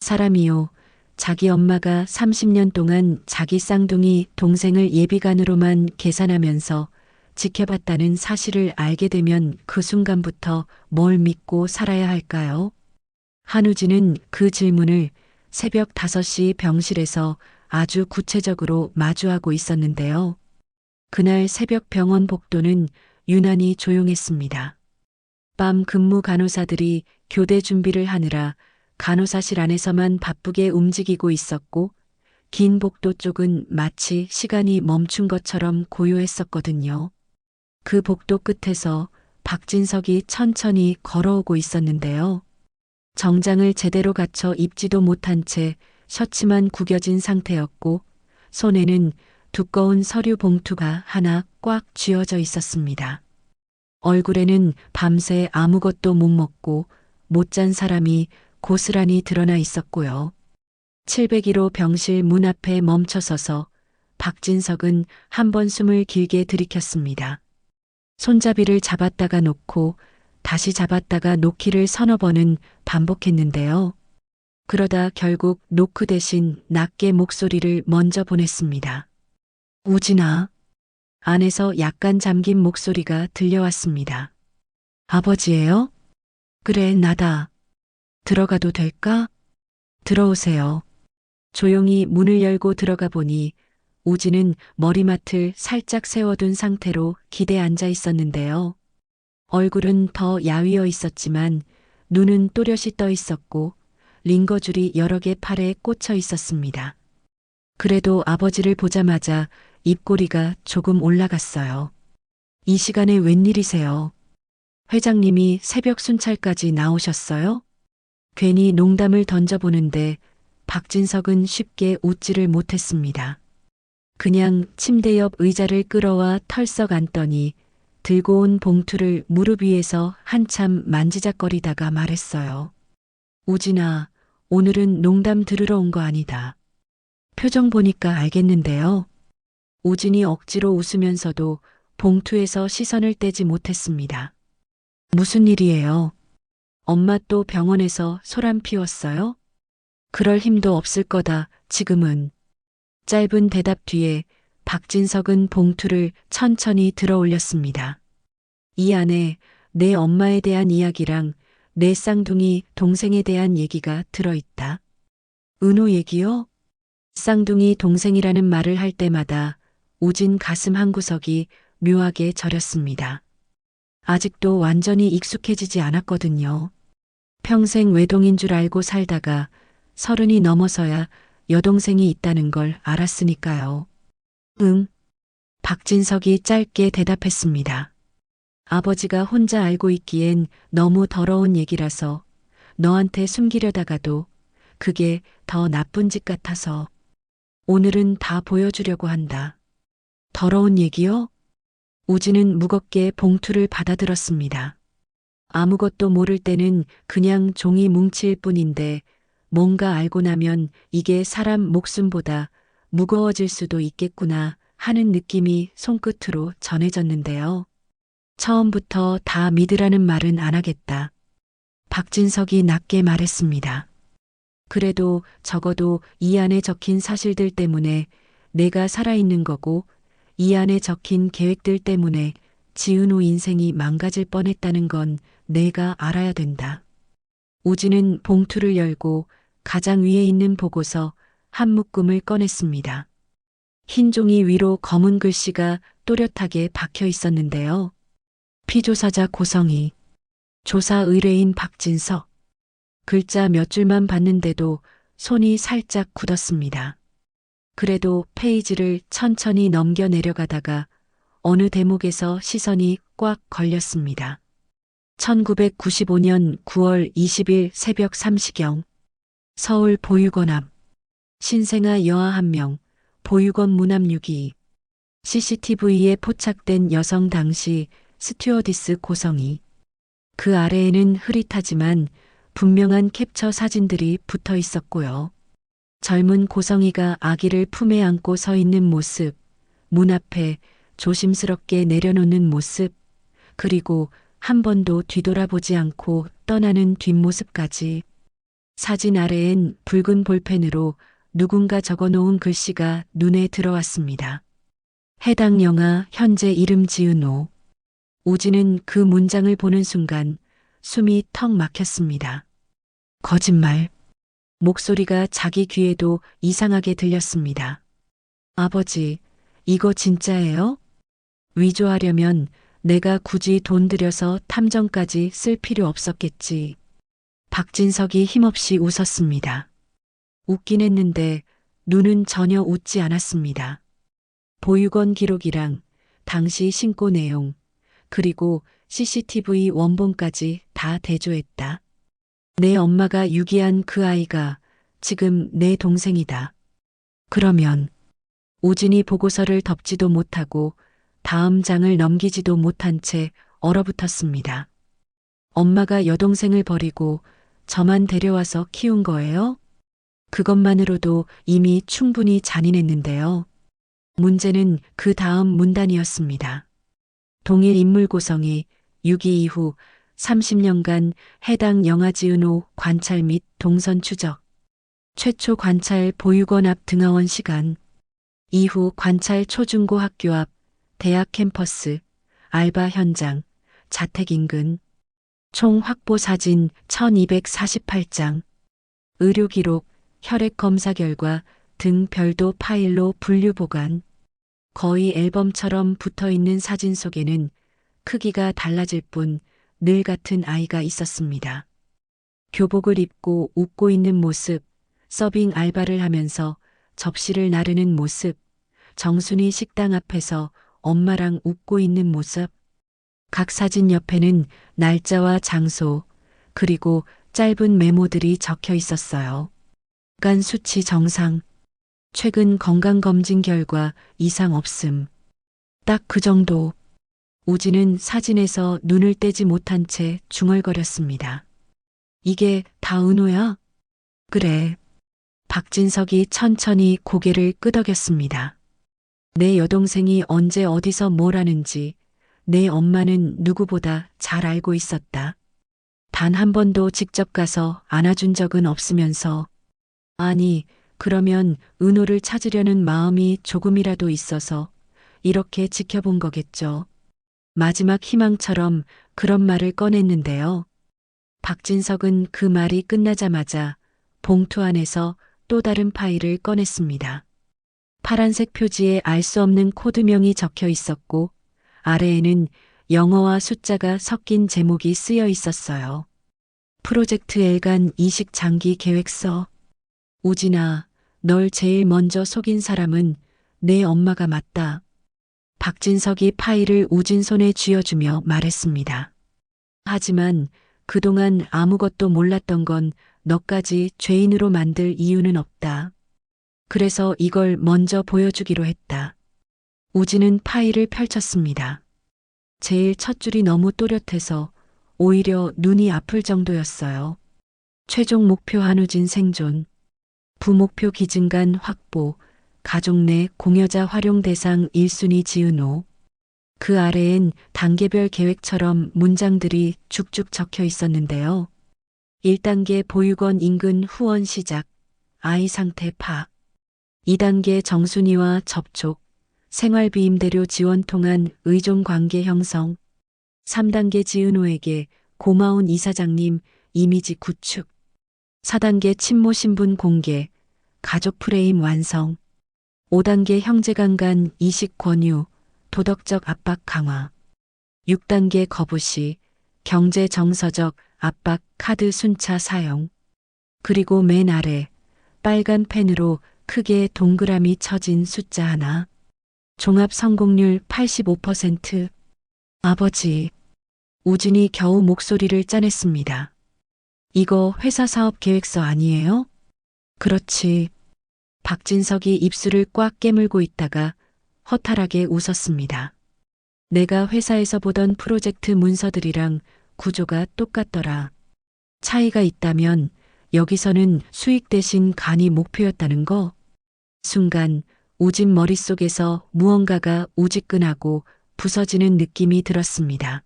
사람이요. 자기 엄마가 30년 동안 자기 쌍둥이 동생을 예비간으로만 계산하면서 지켜봤다는 사실을 알게 되면 그 순간부터 뭘 믿고 살아야 할까요? 한우진은 그 질문을 새벽 5시 병실에서 아주 구체적으로 마주하고 있었는데요. 그날 새벽 병원 복도는 유난히 조용했습니다. 밤 근무 간호사들이 교대 준비를 하느라 간호사실 안에서만 바쁘게 움직이고 있었고, 긴 복도 쪽은 마치 시간이 멈춘 것처럼 고요했었거든요. 그 복도 끝에서 박진석이 천천히 걸어오고 있었는데요. 정장을 제대로 갖춰 입지도 못한 채 셔츠만 구겨진 상태였고, 손에는 두꺼운 서류 봉투가 하나 꽉 쥐어져 있었습니다. 얼굴에는 밤새 아무것도 못 먹고 못 잔 사람이 고스란히 드러나 있었고요. 701호 병실 문 앞에 멈춰서서 박진석은 한 번 숨을 길게 들이켰습니다. 손잡이를 잡았다가 놓고 다시 잡았다가 놓기를 서너 번은 반복했는데요. 그러다 결국 노크 대신 낮게 목소리를 먼저 보냈습니다. 우진아. 안에서 약간 잠긴 목소리가 들려왔습니다. 아버지예요? 그래, 나다. 들어가도 될까? 들어오세요. 조용히 문을 열고 들어가 보니 우진은 머리맡을 살짝 세워둔 상태로 기대에 앉아 있었는데요. 얼굴은 더 야위어 있었지만 눈은 또렷이 떠 있었고 링거줄이 여러 개 팔에 꽂혀 있었습니다. 그래도 아버지를 보자마자 입꼬리가 조금 올라갔어요. 이 시간에 웬일이세요? 회장님이 새벽 순찰까지 나오셨어요? 괜히 농담을 던져보는데 박진석은 쉽게 웃지를 못했습니다. 그냥 침대 옆 의자를 끌어와 털썩 앉더니 들고 온 봉투를 무릎 위에서 한참 만지작거리다가 말했어요. 우진아, 오늘은 농담 들으러 온 거 아니다. 표정 보니까 알겠는데요. 우진이 억지로 웃으면서도 봉투에서 시선을 떼지 못했습니다. 무슨 일이에요? 엄마 또 병원에서 소란 피웠어요? 그럴 힘도 없을 거다, 지금은. 짧은 대답 뒤에 박진석은 봉투를 천천히 들어 올렸습니다. 이 안에 내 엄마에 대한 이야기랑 내 쌍둥이 동생에 대한 얘기가 들어있다. 은호 얘기요? 쌍둥이 동생이라는 말을 할 때마다 우진 가슴 한구석이 묘하게 저렸습니다. 아직도 완전히 익숙해지지 않았거든요. 평생 외동인 줄 알고 살다가 30이 넘어서야 여동생이 있다는 걸 알았으니까요. 응. 박진석이 짧게 대답했습니다. 아버지가 혼자 알고 있기엔 너무 더러운 얘기라서 너한테 숨기려다가도 그게 더 나쁜 짓 같아서 오늘은 다 보여주려고 한다. 더러운 얘기요? 우진은 무겁게 봉투를 받아들었습니다. 아무것도 모를 때는 그냥 종이 뭉칠 뿐인데 뭔가 알고 나면 이게 사람 목숨보다 무거워질 수도 있겠구나 하는 느낌이 손끝으로 전해졌는데요. 처음부터 다 믿으라는 말은 안 하겠다. 박진석이 낮게 말했습니다. 그래도 적어도 이 안에 적힌 사실들 때문에 내가 살아있는 거고 이 안에 적힌 계획들 때문에 지은호 인생이 망가질 뻔했다는 건 내가 알아야 된다. 우진은 봉투를 열고 가장 위에 있는 보고서 한 묶음을 꺼냈습니다. 흰 종이 위로 검은 글씨가 또렷하게 박혀 있었는데요. 피조사자 고성희, 조사 의뢰인 박진석. 글자 몇 줄만 봤는데도 손이 살짝 굳었습니다. 그래도 페이지를 천천히 넘겨 내려가다가 어느 대목에서 시선이 꽉 걸렸습니다. 1995년 9월 20일 새벽 3시경 서울 보육원 앞 신생아 여아 1명 보육원 문 앞 유기 CCTV에 포착된 여성 당시 스튜어디스 고성희. 그 아래에는 흐릿하지만 분명한 캡처 사진들이 붙어 있었고요. 젊은 고성희가 아기를 품에 안고 서 있는 모습, 문 앞에 조심스럽게 내려놓는 모습, 그리고 한 번도 뒤돌아보지 않고 떠나는 뒷모습까지 사진 아래엔 붉은 볼펜으로 누군가 적어놓은 글씨가 눈에 들어왔습니다. 해당 영화 현재 이름 지은호. 우진은 그 문장을 보는 순간 숨이 턱 막혔습니다. 거짓말. 목소리가 자기 귀에도 이상하게 들렸습니다. 아버지, 이거 진짜예요? 위조하려면 내가 굳이 돈 들여서 탐정까지 쓸 필요 없었겠지. 박진석이 힘없이 웃었습니다. 웃긴 했는데 눈은 전혀 웃지 않았습니다. 보육원 기록이랑 당시 신고 내용, 그리고 CCTV 원본까지 다 대조했다. 내 엄마가 유기한 그 아이가 지금 내 동생이다. 그러면 우진이 보고서를 덮지도 못하고 다음 장을 넘기지도 못한 채 얼어붙었습니다. 엄마가 여동생을 버리고 저만 데려와서 키운 거예요? 그것만으로도 이미 충분히 잔인했는데요. 문제는 그 다음 문단이었습니다. 동일 인물 구성이 6.2 이후 30년간 해당 영화 지은 후 관찰 및 동선 추적, 최초 관찰 보육원 앞 등하원 시간, 이후 관찰 초중고 학교 앞, 대학 캠퍼스, 알바 현장, 자택 인근, 총 확보 사진 1248장, 의료 기록, 혈액 검사 결과 등 별도 파일로 분류 보관. 거의 앨범처럼 붙어 있는 사진 속에는 크기가 달라질 뿐 늘 같은 아이가 있었습니다. 교복을 입고 웃고 있는 모습, 서빙 알바를 하면서 접시를 나르는 모습, 정순이 식당 앞에서 엄마랑 웃고 있는 모습. 각 사진 옆에는 날짜와 장소, 그리고 짧은 메모들이 적혀 있었어요. 간 수치 정상, 최근 건강검진 결과 이상 없음. 딱 그 정도. 우진은 사진에서 눈을 떼지 못한 채 중얼거렸습니다. 이게 다 은호야? 그래. 박진석이 천천히 고개를 끄덕였습니다. 내 여동생이 언제 어디서 뭘 하는지 내 엄마는 누구보다 잘 알고 있었다. 단 한 번도 직접 가서 안아준 적은 없으면서. 아니, 그러면 은호를 찾으려는 마음이 조금이라도 있어서 이렇게 지켜본 거겠죠. 마지막 희망처럼 그런 말을 꺼냈는데요. 박진석은 그 말이 끝나자마자 봉투 안에서 또 다른 파일을 꺼냈습니다. 파란색 표지에 알 수 없는 코드명이 적혀 있었고 아래에는 영어와 숫자가 섞인 제목이 쓰여 있었어요. 프로젝트 엘간 이식 장기 계획서. 우진아, 널 제일 먼저 속인 사람은 내 엄마가 맞다. 박진석이 파일을 우진 손에 쥐어주며 말했습니다. 하지만 그동안 아무것도 몰랐던 건 너까지 죄인으로 만들 이유는 없다. 그래서 이걸 먼저 보여주기로 했다. 우진은 파일을 펼쳤습니다. 제일 첫 줄이 너무 또렷해서 오히려 눈이 아플 정도였어요. 최종 목표 한우진 생존, 부목표 기증관 확보, 가족 내 공여자 활용 대상 1순위 지은호. 그 아래엔 단계별 계획처럼 문장들이 쭉쭉 적혀 있었는데요. 1단계 보육원 인근 후원 시작, 아이 상태 파악. 2단계 정순이와 접촉, 생활비 임대료 지원 통한 의존 관계 형성. 3단계 지은호에게 고마운 이사장님 이미지 구축. 4단계 친모 신분 공개, 가족 프레임 완성. 5단계 형제간 간 이식 권유, 도덕적 압박 강화. 6단계 거부시, 경제 정서적 압박 카드 순차 사용. 그리고 맨 아래 빨간 펜으로 크게 동그라미 쳐진 숫자 하나. 종합 성공률 85%. 아버지. 우진이 겨우 목소리를 짜냈습니다. 이거 회사 사업 계획서 아니에요? 그렇지. 박진석이 입술을 꽉 깨물고 있다가 허탈하게 웃었습니다. 내가 회사에서 보던 프로젝트 문서들이랑 구조가 똑같더라. 차이가 있다면 여기서는 수익 대신 간이 목표였다는 거. 순간 우진 머릿속에서 무언가가 우지끈하고 부서지는 느낌이 들었습니다.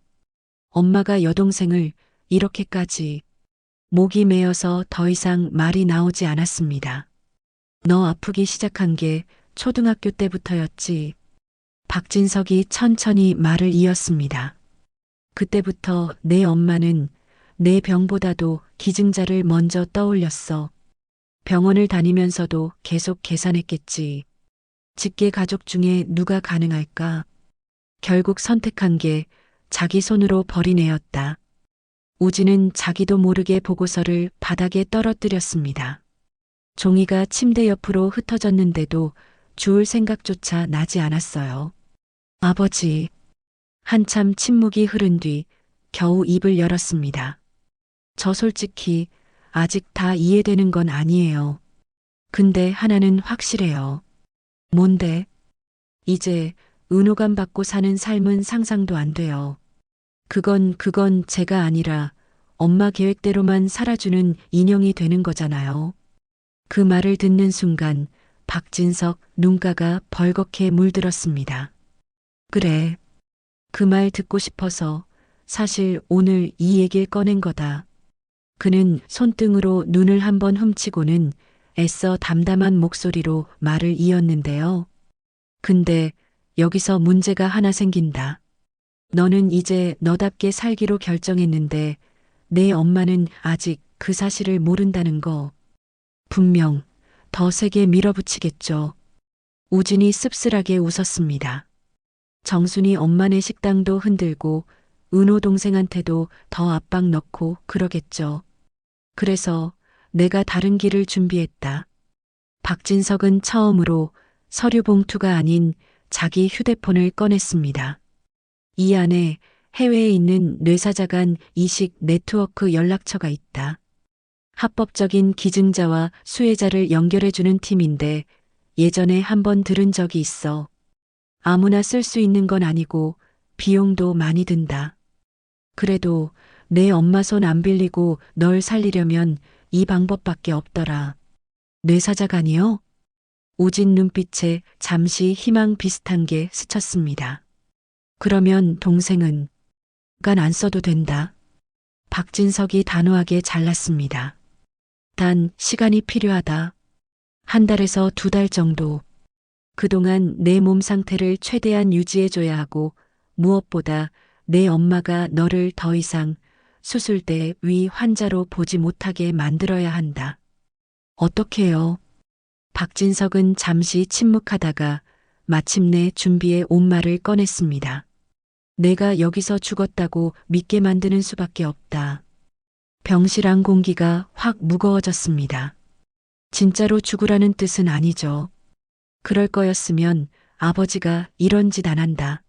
엄마가 여동생을 이렇게까지. 목이 메어서 더 이상 말이 나오지 않았습니다. 너 아프기 시작한 게 초등학교 때부터였지. 박진석이 천천히 말을 이었습니다. 그때부터 내 엄마는 내 병보다도 기증자를 먼저 떠올렸어. 병원을 다니면서도 계속 계산했겠지. 직계 가족 중에 누가 가능할까? 결국 선택한 게 자기 손으로 버린 애였다. 우진은 자기도 모르게 보고서를 바닥에 떨어뜨렸습니다. 종이가 침대 옆으로 흩어졌는데도 주울 생각조차 나지 않았어요. 아버지. 한참 침묵이 흐른 뒤 겨우 입을 열었습니다. 저 솔직히 아직 다 이해되는 건 아니에요. 근데 하나는 확실해요. 뭔데? 이제 은호감 받고 사는 삶은 상상도 안 돼요. 그건 제가 아니라 엄마 계획대로만 살아주는 인형이 되는 거잖아요. 그 말을 듣는 순간 박진석 눈가가 벌겋게 물들었습니다. 그래. 그 말 듣고 싶어서 사실 오늘 이 얘기를 꺼낸 거다. 그는 손등으로 눈을 한번 훔치고는 애써 담담한 목소리로 말을 이었는데요. 근데 여기서 문제가 하나 생긴다. 너는 이제 너답게 살기로 결정했는데 내 엄마는 아직 그 사실을 모른다는 거. 분명 더 세게 밀어붙이겠죠. 우진이 씁쓸하게 웃었습니다. 정순이 엄마네 식당도 흔들고 은호 동생한테도 더 압박 넣고 그러겠죠. 그래서 내가 다른 길을 준비했다. 박진석은 처음으로 서류 봉투가 아닌 자기 휴대폰을 꺼냈습니다. 이 안에 해외에 있는 뇌사자간 이식 네트워크 연락처가 있다. 합법적인 기증자와 수혜자를 연결해주는 팀인데 예전에 한번 들은 적이 있어. 아무나 쓸 수 있는 건 아니고 비용도 많이 든다. 그래도 내 엄마 손 안 빌리고 널 살리려면 이 방법밖에 없더라. 뇌사자간이요? 우진 눈빛에 잠시 희망 비슷한 게 스쳤습니다. 그러면 동생은 간 안 써도 된다. 박진석이 단호하게 잘랐습니다. 단 시간이 필요하다. 한 달에서 2달 정도. 그동안 내 몸 상태를 최대한 유지해줘야 하고 무엇보다 내 엄마가 너를 더 이상 수술대 위 환자로 보지 못하게 만들어야 한다. 어떻게 해요? 박진석은 잠시 침묵하다가 마침내 준비해 온 말을 꺼냈습니다. 내가 여기서 죽었다고 믿게 만드는 수밖에 없다. 병실안 공기가 확 무거워졌습니다. 진짜로 죽으라는 뜻은 아니죠. 그럴 거였으면 아버지가 이런 짓 안 한다.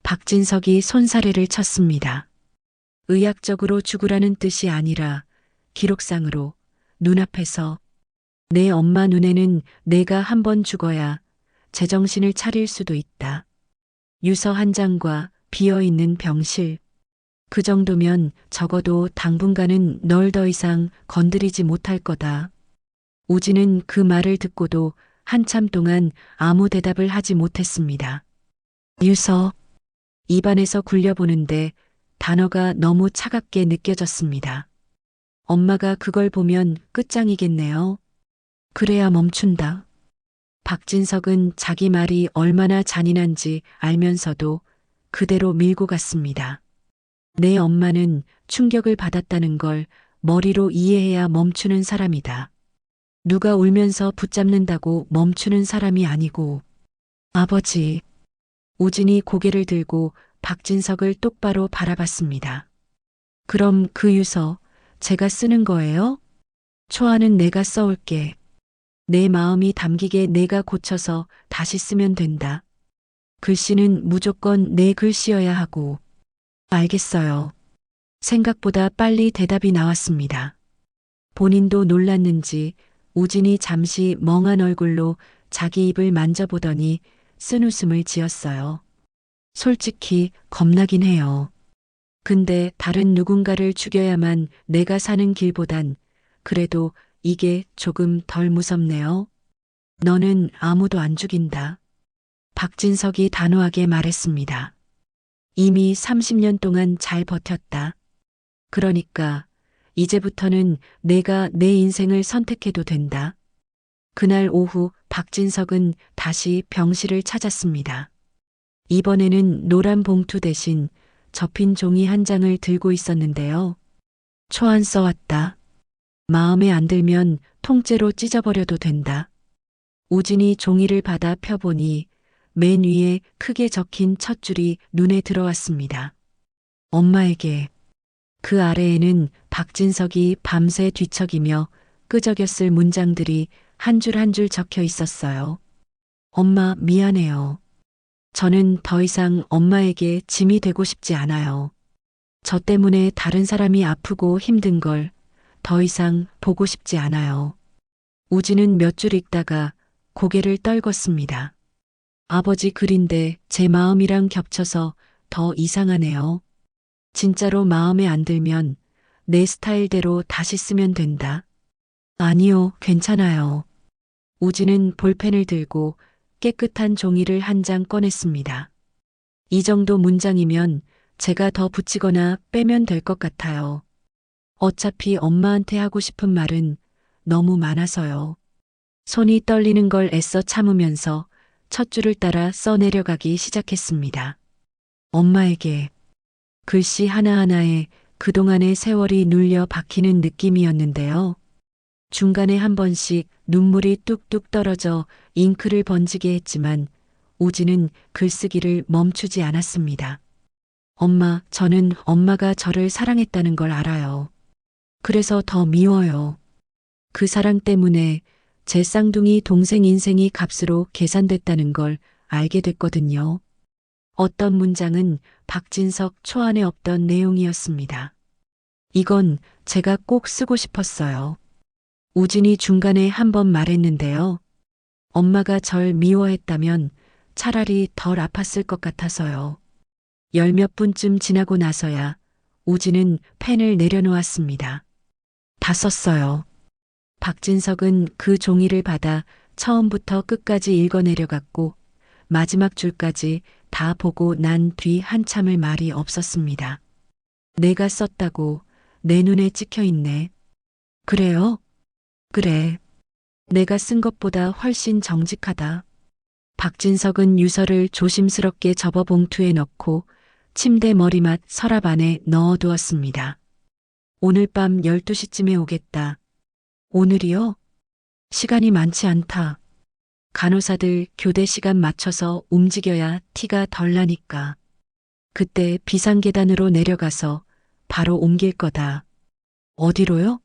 박진석이 손사래를 쳤습니다. 의학적으로 죽으라는 뜻이 아니라 기록상으로 눈앞에서 내 엄마 눈에는 내가 한 번 죽어야 제정신을 차릴 수도 있다. 유서 한 장과 비어있는 병실. 그 정도면 적어도 당분간은 널 더 이상 건드리지 못할 거다. 우진은 그 말을 듣고도 한참 동안 아무 대답을 하지 못했습니다. 유서. 입안에서 굴려보는데 단어가 너무 차갑게 느껴졌습니다. 엄마가 그걸 보면 끝장이겠네요. 그래야 멈춘다. 박진석은 자기 말이 얼마나 잔인한지 알면서도 그대로 밀고 갔습니다. 내 엄마는 충격을 받았다는 걸 머리로 이해해야 멈추는 사람이다. 누가 울면서 붙잡는다고 멈추는 사람이 아니고. 아버지. 우진이 고개를 들고 박진석을 똑바로 바라봤습니다. 그럼 그 유서 제가 쓰는 거예요? 초안은 내가 써올게. 내 마음이 담기게 내가 고쳐서 다시 쓰면 된다. 글씨는 무조건 내 글씨여야 하고. 알겠어요. 생각보다 빨리 대답이 나왔습니다. 본인도 놀랐는지 우진이 잠시 멍한 얼굴로 자기 입을 만져보더니 쓴웃음을 지었어요. 솔직히 겁나긴 해요. 근데 다른 누군가를 죽여야만 내가 사는 길보단 그래도 이게 조금 덜 무섭네요. 너는 아무도 안 죽인다. 박진석이 단호하게 말했습니다. 이미 30년 동안 잘 버텼다. 그러니까 이제부터는 내가 내 인생을 선택해도 된다. 그날 오후 박진석은 다시 병실을 찾았습니다. 이번에는 노란 봉투 대신 접힌 종이 한 장을 들고 있었는데요. 초안 써왔다. 마음에 안 들면 통째로 찢어버려도 된다. 우진이 종이를 받아 펴보니 맨 위에 크게 적힌 첫 줄이 눈에 들어왔습니다. 엄마에게. 그 아래에는 박진석이 밤새 뒤척이며 끄적였을 문장들이 한 줄 한 줄 적혀 있었어요. 엄마 미안해요. 저는 더 이상 엄마에게 짐이 되고 싶지 않아요. 저 때문에 다른 사람이 아프고 힘든 걸 더 이상 보고 싶지 않아요. 우진은 몇 줄 읽다가 고개를 떨궜습니다. 아버지 글인데 제 마음이랑 겹쳐서 더 이상하네요. 진짜로 마음에 안 들면 내 스타일대로 다시 쓰면 된다. 아니요, 괜찮아요. 우진은 볼펜을 들고 깨끗한 종이를 한 장 꺼냈습니다. 이 정도 문장이면 제가 더 붙이거나 빼면 될 것 같아요. 어차피 엄마한테 하고 싶은 말은 너무 많아서요. 손이 떨리는 걸 애써 참으면서 첫 줄을 따라 써내려가기 시작했습니다. 엄마에게. 글씨 하나하나에 그동안의 세월이 눌려 박히는 느낌이었는데요. 중간에 한 번씩 눈물이 뚝뚝 떨어져 잉크를 번지게 했지만 우진은 글쓰기를 멈추지 않았습니다. 엄마, 저는 엄마가 저를 사랑했다는 걸 알아요. 그래서 더 미워요. 그 사랑 때문에 제 쌍둥이 동생 인생이 값으로 계산됐다는 걸 알게 됐거든요. 어떤 문장은 박진석 초안에 없던 내용이었습니다. 이건 제가 꼭 쓰고 싶었어요. 우진이 중간에 한 번 말했는데요. 엄마가 절 미워했다면 차라리 덜 아팠을 것 같아서요. 열 몇 분쯤 지나고 나서야 우진은 펜을 내려놓았습니다. 다 썼어요. 박진석은 그 종이를 받아 처음부터 끝까지 읽어내려갔고 마지막 줄까지 다 보고 난 뒤 한참을 말이 없었습니다. 내가 썼다고 내 눈에 찍혀 있네. 그래요? 그래. 내가 쓴 것보다 훨씬 정직하다. 박진석은 유서를 조심스럽게 접어 봉투에 넣고 침대 머리맡 서랍 안에 넣어두었습니다. 오늘 밤 12시쯤에 오겠다. 오늘이요? 시간이 많지 않다. 간호사들 교대 시간 맞춰서 움직여야 티가 덜 나니까. 그때 비상계단으로 내려가서 바로 옮길 거다. 어디로요?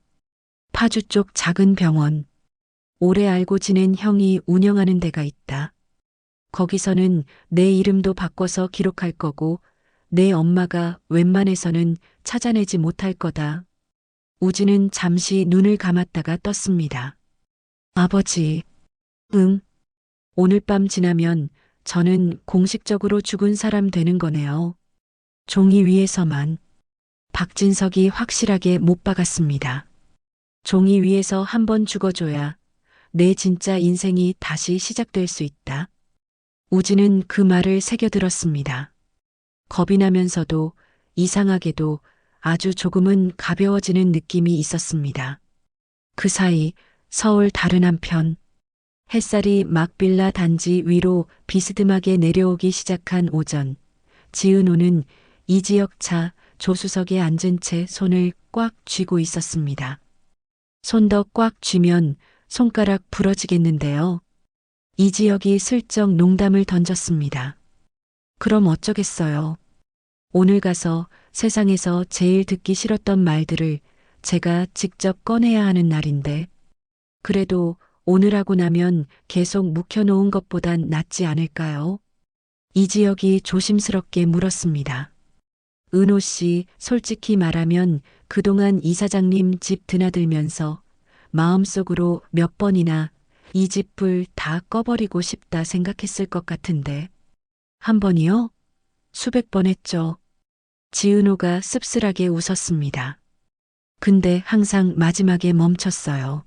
파주 쪽 작은 병원. 오래 알고 지낸 형이 운영하는 데가 있다. 거기서는 내 이름도 바꿔서 기록할 거고 내 엄마가 웬만해서는 찾아내지 못할 거다. 우진은 잠시 눈을 감았다가 떴습니다. 아버지. 응. 오늘 밤 지나면 저는 공식적으로 죽은 사람 되는 거네요. 종이 위에서만. 박진석이 확실하게 못 박았습니다. 종이 위에서 한 번 죽어줘야 내 진짜 인생이 다시 시작될 수 있다. 우진은 그 말을 새겨들었습니다. 겁이 나면서도 이상하게도 아주 조금은 가벼워지는 느낌이 있었습니다. 그 사이 서울 다른 한편 햇살이 막빌라 단지 위로 비스듬하게 내려오기 시작한 오전, 지은호는 이지혁 차 조수석에 앉은 채 손을 꽉 쥐고 있었습니다. 손 더 꽉 쥐면 손가락 부러지겠는데요. 이지혁이 슬쩍 농담을 던졌습니다. 그럼 어쩌겠어요. 오늘 가서 세상에서 제일 듣기 싫었던 말들을 제가 직접 꺼내야 하는 날인데, 그래도 오늘 하고 나면 계속 묵혀놓은 것보단 낫지 않을까요? 이지혁이 조심스럽게 물었습니다. 은호 씨, 솔직히 말하면 그동안 이사장님 집 드나들면서 마음속으로 몇 번이나 이 집 불 다 꺼버리고 싶다 생각했을 것 같은데. 한 번이요? 수백 번 했죠. 지은호가 씁쓸하게 웃었습니다. 근데 항상 마지막에 멈췄어요.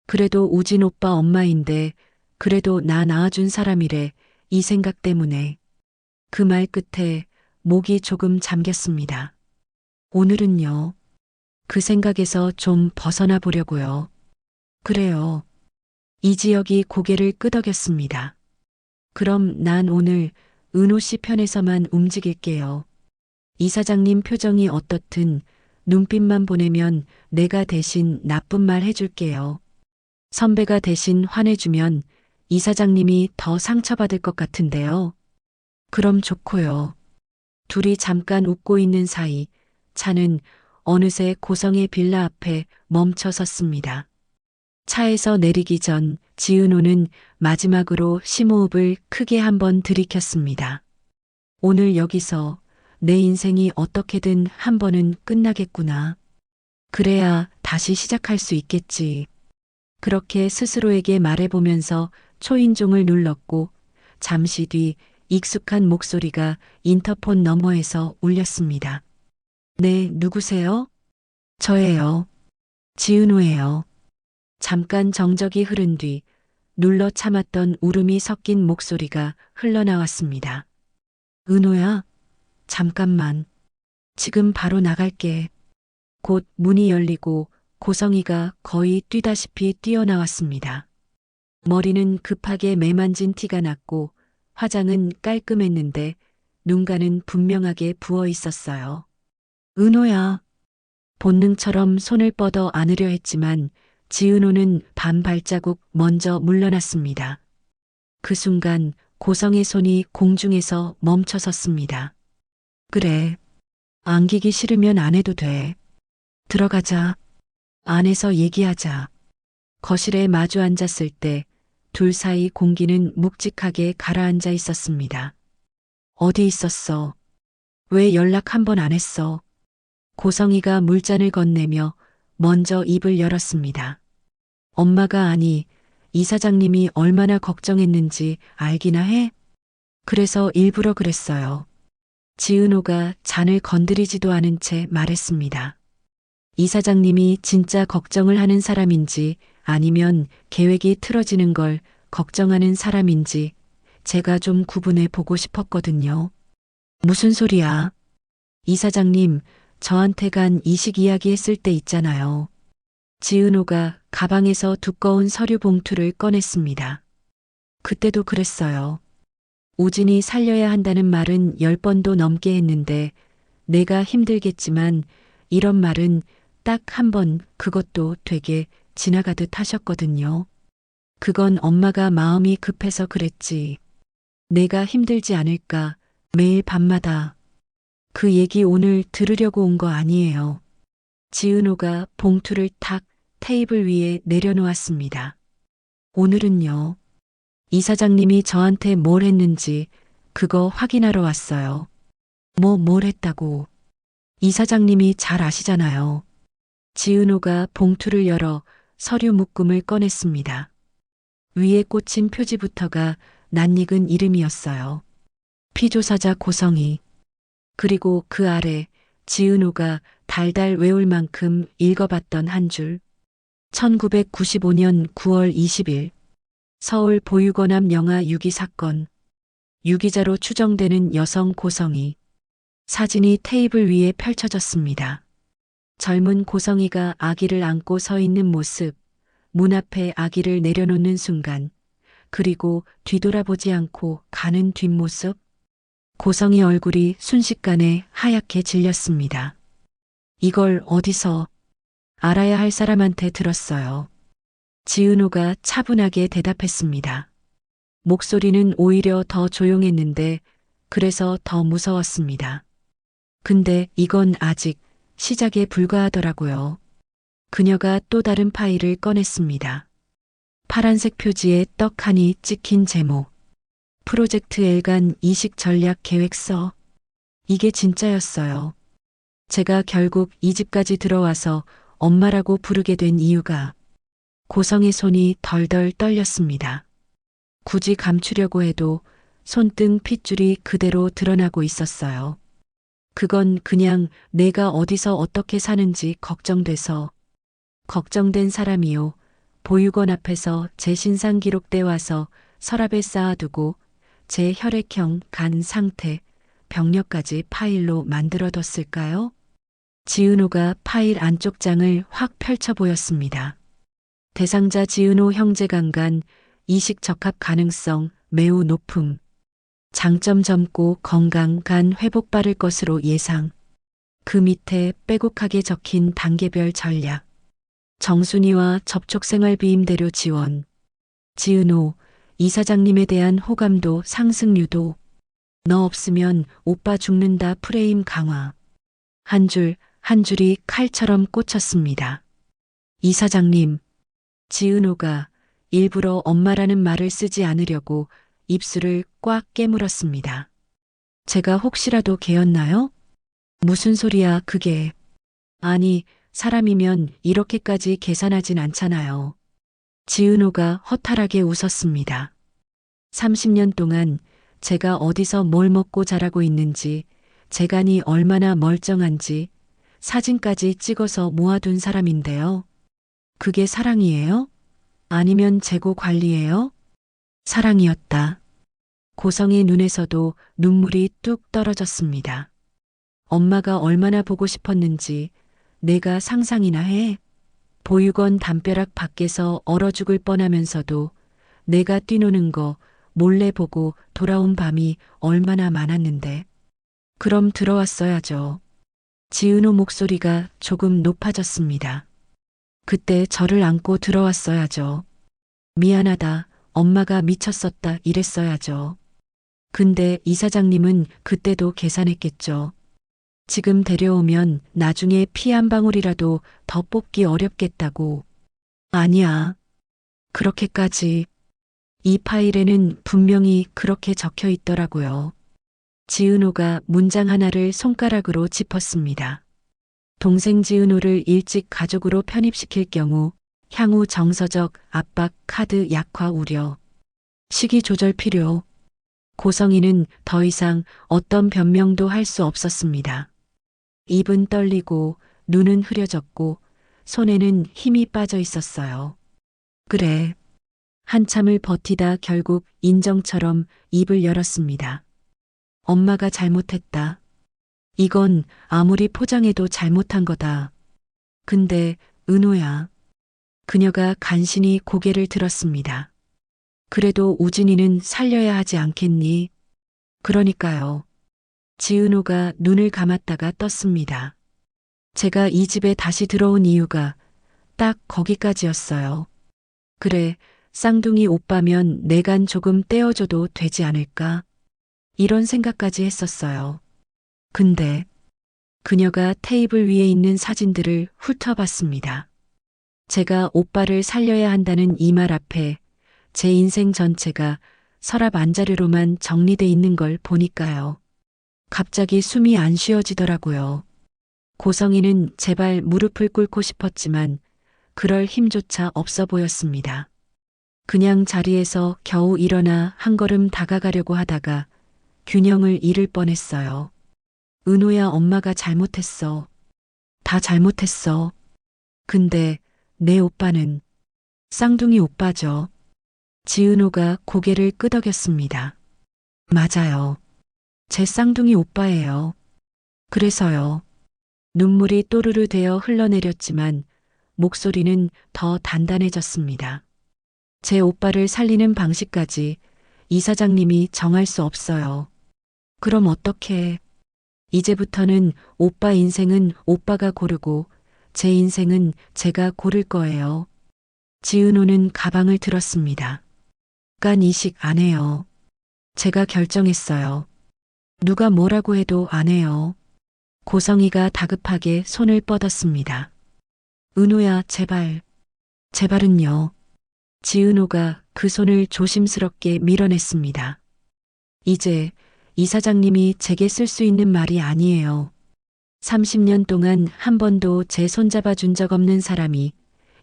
그래도 우진 오빠 엄마인데 그래도 나 낳아준 사람이래 이 생각 때문에. 그 말 끝에 목이 조금 잠겼습니다. 오늘은요. 그 생각에서 좀 벗어나 보려고요. 그래요. 이 지역이 고개를 끄덕였습니다. 그럼 난 오늘 은호 씨 편에서만 움직일게요. 이사장님 표정이 어떻든 눈빛만 보내면 내가 대신 나쁜 말 해줄게요. 선배가 대신 화내주면 이사장님이 더 상처받을 것 같은데요. 그럼 좋고요. 둘이 잠깐 웃고 있는 사이 차는 어느새 고성의 빌라 앞에 멈춰 섰습니다. 차에서 내리기 전 지은호는 마지막으로 심호흡을 크게 한번 들이켰습니다. 오늘 여기서 내 인생이 어떻게든 한 번은 끝나겠구나. 그래야 다시 시작할 수 있겠지. 그렇게 스스로에게 말해보면서 초인종을 눌렀고 잠시 뒤 익숙한 목소리가 인터폰 너머에서 울렸습니다. 네, 누구세요? 저예요. 지은호예요. 잠깐 정적이 흐른 뒤 눌러 참았던 울음이 섞인 목소리가 흘러나왔습니다. 은호야, 잠깐만. 지금 바로 나갈게. 곧 문이 열리고 고성이가 거의 뛰다시피 뛰어나왔습니다. 머리는 급하게 매만진 티가 났고 화장은 깔끔했는데 눈가는 분명하게 부어 있었어요. 은호야. 본능처럼 손을 뻗어 안으려 했지만 지은호는 반 발자국 먼저 물러났습니다. 그 순간 고성의 손이 공중에서 멈춰 섰습니다. 그래. 안기기 싫으면 안 해도 돼. 들어가자. 안에서 얘기하자. 거실에 마주 앉았을 때 둘 사이 공기는 묵직하게 가라앉아 있었습니다. 어디 있었어? 왜 연락 한 번 안 했어? 고성이가 물잔을 건네며 먼저 입을 열었습니다. 엄마가 아니, 이사장님이 얼마나 걱정했는지 알기나 해? 그래서 일부러 그랬어요. 지은호가 잔을 건드리지도 않은 채 말했습니다. 이사장님이 진짜 걱정을 하는 사람인지 아니면 계획이 틀어지는 걸 걱정하는 사람인지 제가 좀 구분해 보고 싶었거든요. 무슨 소리야? 이사장님, 저한테 간 이식 이야기 했을 때 있잖아요. 지은호가 가방에서 두꺼운 서류 봉투를 꺼냈습니다. 그때도 그랬어요. 우진이 살려야 한다는 말은 10번도 넘게 했는데 내가 힘들겠지만 이런 말은 딱 한 번 그것도 되게 지나가듯 하셨거든요. 그건 엄마가 마음이 급해서 그랬지. 내가 힘들지 않을까 매일 밤마다. 그 얘기 오늘 들으려고 온 거 아니에요. 지은호가 봉투를 탁 테이블 위에 내려놓았습니다. 오늘은요. 이사장님이 저한테 뭘 했는지 그거 확인하러 왔어요. 뭘 했다고. 이사장님이 잘 아시잖아요. 지은호가 봉투를 열어 서류 묶음을 꺼냈습니다. 위에 꽂힌 표지부터가 낯익은 이름이었어요. 피조사자 고성이. 그리고 그 아래 지은호가 달달 외울 만큼 읽어봤던 한 줄. 1995년 9월 20일 서울 보육원암 영아 유기 사건. 유기자로 추정되는 여성 고성이. 사진이 테이블 위에 펼쳐졌습니다. 젊은 고성이가 아기를 안고 서 있는 모습, 문 앞에 아기를 내려놓는 순간, 그리고 뒤돌아보지 않고 가는 뒷모습, 고성이 얼굴이 순식간에 하얗게 질렸습니다. 이걸 어디서 알아야 할 사람한테 들었어요. 지은호가 차분하게 대답했습니다. 목소리는 오히려 더 조용했는데 그래서 더 무서웠습니다. 근데 이건 아직 시작에 불과하더라고요. 그녀가 또 다른 파일을 꺼냈습니다. 파란색 표지에 떡하니 찍힌 제목. 프로젝트 엘간 이식 전략 계획서. 이게 진짜였어요. 제가 결국 이 집까지 들어와서 엄마라고 부르게 된 이유가 고성의 손이 덜덜 떨렸습니다. 굳이 감추려고 해도 손등 핏줄이 그대로 드러나고 있었어요. 그건 그냥 내가 어디서 어떻게 사는지 걱정돼서. 걱정된 사람이요. 보육원 앞에서 제 신상 기록 떼와서 서랍에 쌓아두고 제 혈액형, 간 상태, 병력까지 파일로 만들어뒀을까요? 지은호가 파일 안쪽 장을 확 펼쳐 보였습니다. 대상자 지은호 형제 강간, 이식 적합 가능성 매우 높음. 장점 젊고 건강 간 회복 빠를 것으로 예상. 그 밑에 빼곡하게 적힌 단계별 전략. 정순이와 접촉 생활 비임대료 지원. 지은호, 이사장님에 대한 호감도 상승 유도. 너 없으면 오빠 죽는다 프레임 강화. 한 줄, 한 줄이 칼처럼 꽂혔습니다. 이사장님. 지은호가 일부러 엄마라는 말을 쓰지 않으려고 입술을 꽉 깨물었습니다. 제가 혹시라도 개였나요? 무슨 소리야, 그게. 아니, 사람이면 이렇게까지 계산하진 않잖아요. 지은호가 허탈하게 웃었습니다. 30년 동안 제가 어디서 뭘 먹고 자라고 있는지, 제 간이 얼마나 멀쩡한지 사진까지 찍어서 모아둔 사람인데요. 그게 사랑이에요? 아니면 재고 관리예요? 사랑이었다. 고성의 눈에서도 눈물이 뚝 떨어졌습니다. 엄마가 얼마나 보고 싶었는지 내가 상상이나 해. 보육원 담벼락 밖에서 얼어 죽을 뻔하면서도 내가 뛰노는 거 몰래 보고 돌아온 밤이 얼마나 많았는데. 그럼 들어왔어야죠. 지은호 목소리가 조금 높아졌습니다. 그때 저를 안고 들어왔어야죠. 미안하다, 엄마가 미쳤었다 이랬어야죠. 근데 이사장님은 그때도 계산했겠죠. 지금 데려오면 나중에 피 한 방울이라도 더 뽑기 어렵겠다고. 아니야. 그렇게까지. 이 파일에는 분명히 그렇게 적혀 있더라고요. 지은호가 문장 하나를 손가락으로 짚었습니다. 동생 지은호를 일찍 가족으로 편입시킬 경우 향후 정서적 압박 카드 약화 우려. 시기 조절 필요. 고성이는 더 이상 어떤 변명도 할 수 없었습니다. 입은 떨리고 눈은 흐려졌고 손에는 힘이 빠져 있었어요. 그래. 한참을 버티다 결국 인정처럼 입을 열었습니다. 엄마가 잘못했다. 이건 아무리 포장해도 잘못한 거다. 근데 은호야. 그녀가 간신히 고개를 들었습니다. 그래도 우진이는 살려야 하지 않겠니? 그러니까요. 지은호가 눈을 감았다가 떴습니다. 제가 이 집에 다시 들어온 이유가 딱 거기까지였어요. 그래, 쌍둥이 오빠면 내 간 조금 떼어줘도 되지 않을까? 이런 생각까지 했었어요. 근데 그녀가 테이블 위에 있는 사진들을 훑어봤습니다. 제가 오빠를 살려야 한다는 이 말 앞에 제 인생 전체가 서랍 안자료로만 정리돼 있는 걸 보니까요. 갑자기 숨이 안 쉬어지더라고요. 고성이는 제발 무릎을 꿇고 싶었지만 그럴 힘조차 없어 보였습니다. 그냥 자리에서 겨우 일어나 한 걸음 다가가려고 하다가 균형을 잃을 뻔했어요. 은호야, 엄마가 잘못했어. 다 잘못했어. 근데 내 오빠는 쌍둥이 오빠죠. 지은호가 고개를 끄덕였습니다. 맞아요. 제 쌍둥이 오빠예요. 그래서요. 눈물이 또르르 되어 흘러내렸지만 목소리는 더 단단해졌습니다. 제 오빠를 살리는 방식까지 이사장님이 정할 수 없어요. 그럼 어떻게? 이제부터는 오빠 인생은 오빠가 고르고 제 인생은 제가 고를 거예요. 지은호는 가방을 들었습니다. 간 이식 안 해요. 제가 결정했어요. 누가 뭐라고 해도 안 해요. 고성이가 다급하게 손을 뻗었습니다. 은호야, 제발. 제발은요. 지은호가 그 손을 조심스럽게 밀어냈습니다. 이제 이사장님이 제게 쓸 수 있는 말이 아니에요. 30년 동안 한 번도 제 손잡아 준 적 없는 사람이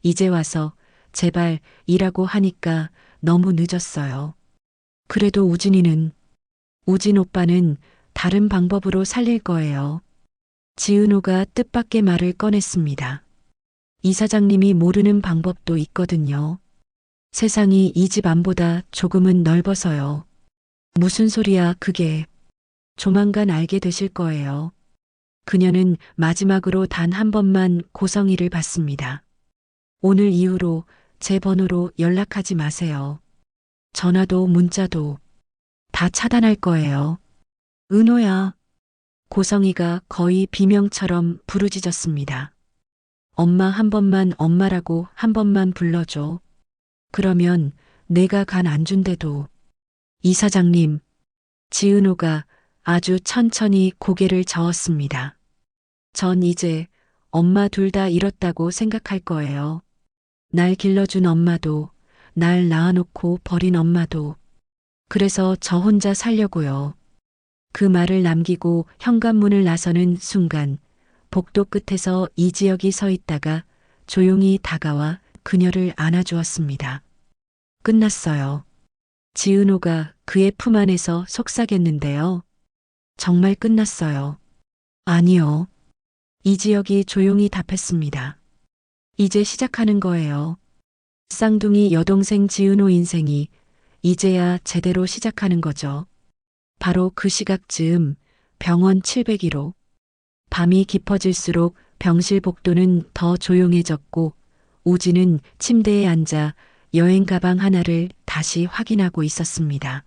이제 와서 제발 이라고 하니까 너무 늦었어요. 그래도 우진 오빠는 다른 방법으로 살릴 거예요. 지은호가 뜻밖의 말을 꺼냈습니다. 이사장님이 모르는 방법도 있거든요. 세상이 이 집 안보다 조금은 넓어서요. 무슨 소리야, 그게. 조만간 알게 되실 거예요. 그녀는 마지막으로 단 한 번만 고성희를 봤습니다. 오늘 이후로 제 번호로 연락하지 마세요. 전화도 문자도 다 차단할 거예요. 은호야. 고성희가 거의 비명처럼 부르짖었습니다. 엄마 한 번만 엄마라고 한 번만 불러줘. 그러면 내가 간 안 준대도. 이사장님. 지은호가 아주 천천히 고개를 저었습니다. 전 이제 엄마 둘 다 잃었다고 생각할 거예요. 날 길러준 엄마도, 날 낳아놓고 버린 엄마도. 그래서 저 혼자 살려고요. 그 말을 남기고 현관문을 나서는 순간 복도 끝에서 이지혁이 서 있다가 조용히 다가와 그녀를 안아주었습니다. 끝났어요. 지은호가 그의 품 안에서 속삭였는데요. 정말 끝났어요. 아니요. 이지혁이 조용히 답했습니다. 이제 시작하는 거예요. 쌍둥이 여동생 지은호 인생이 이제야 제대로 시작하는 거죠. 바로 그 시각쯤 병원 701호. 밤이 깊어질수록 병실 복도는 더 조용해졌고 우진은 침대에 앉아 여행 가방 하나를 다시 확인하고 있었습니다.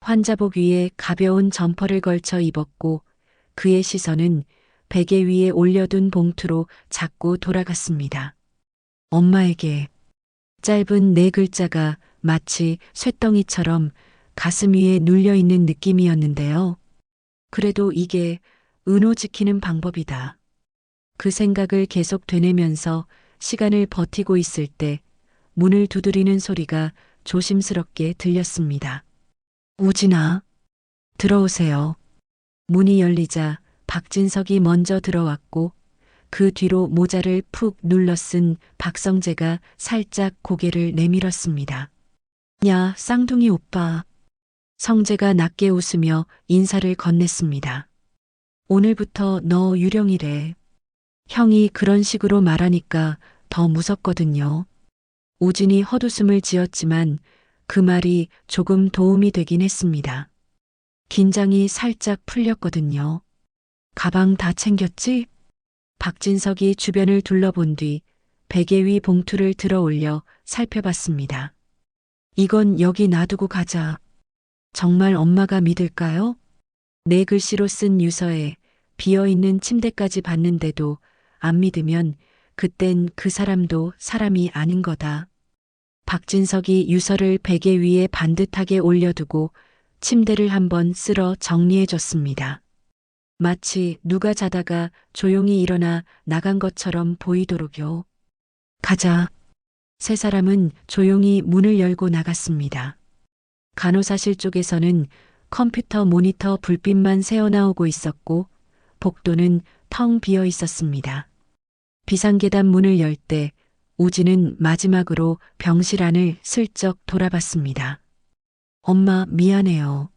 환자복 위에 가벼운 점퍼를 걸쳐 입었고 그의 시선은 베개 위에 올려둔 봉투로 자꾸 돌아갔습니다. 엄마에게. 짧은 네 글자가 마치 쇳덩이처럼 가슴 위에 눌려있는 느낌이었는데요. 그래도 이게 은호 지키는 방법이다. 그 생각을 계속 되뇌면서 시간을 버티고 있을 때 문을 두드리는 소리가 조심스럽게 들렸습니다. 우진아, 들어오세요. 문이 열리자 박진석이 먼저 들어왔고 그 뒤로 모자를 푹 눌러 쓴 박성재가 살짝 고개를 내밀었습니다. 야, 쌍둥이 오빠. 성재가 낮게 웃으며 인사를 건넸습니다. 오늘부터 너 유령이래. 형이 그런 식으로 말하니까 더 무섭거든요. 우진이 헛웃음을 지었지만 그 말이 조금 도움이 되긴 했습니다. 긴장이 살짝 풀렸거든요. 가방 다 챙겼지? 박진석이 주변을 둘러본 뒤 베개 위 봉투를 들어 올려 살펴봤습니다. 이건 여기 놔두고 가자. 정말 엄마가 믿을까요? 네 글씨로 쓴 유서에 비어있는 침대까지 봤는데도 안 믿으면 그땐 그 사람도 사람이 아닌 거다. 박진석이 유서를 베개 위에 반듯하게 올려두고 침대를 한번 쓸어 정리해줬습니다. 마치 누가 자다가 조용히 일어나 나간 것처럼 보이도록요. 가자. 세 사람은 조용히 문을 열고 나갔습니다. 간호사실 쪽에서는 컴퓨터 모니터 불빛만 새어나오고 있었고 복도는 텅 비어 있었습니다. 비상계단 문을 열 때 우진은 마지막으로 병실 안을 슬쩍 돌아봤습니다. 엄마 미안해요.